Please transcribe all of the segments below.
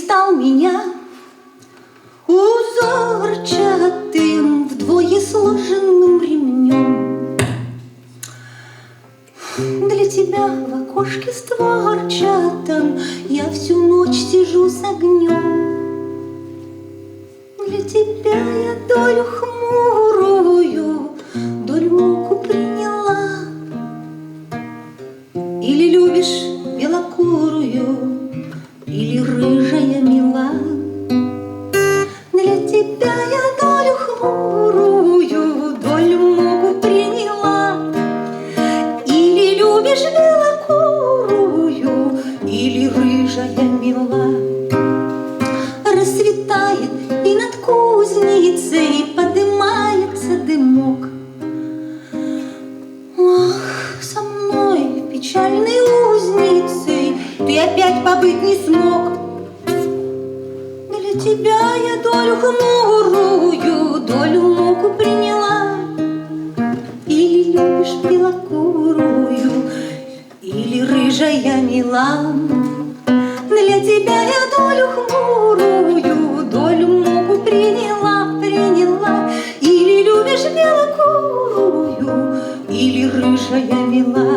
стал меня узорчатым вдвое сложенным ремнем. Для тебя в окошке створчатом я всю ночь сижу с огнем. Для тебя я долю хмурую, долю муку приняла. Или любишь белокурую, или рыжая мила. Для тебя я долю хмурую, долю муку приняла. Или любишь белокурую, или рыжая мила. Рассветает, и над кузницей подымается дымок. Ах, со мной, печальной узницей, ты опять побыть не смог. Для тебя я долю хмурую, долю муку приняла. Или любишь белокурую, или рыжая мила. Для тебя я долю хмурую, долю муку приняла. Или любишь белокурую, или рыжая мила.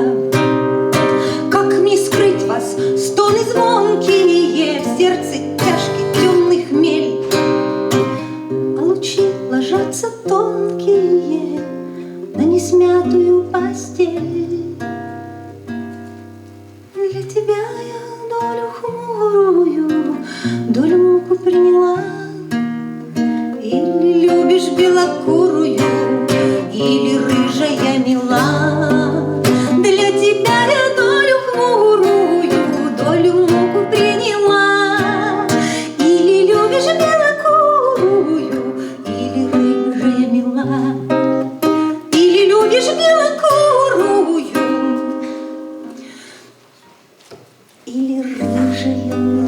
Как мне скрыть вас, стоны звонкие, в сердце тяжкий темный хмель, а лучи ложатся тонкие на несмятую постель. Для тебя я долю хмурую, долю муку приняла. Или любишь белокурую, или рыжая мила. Для тебя я долю хмурую, долю муку приняла. Или любишь белокурую, или рыжая мила. Или любишь белокурую, или рыжая мила.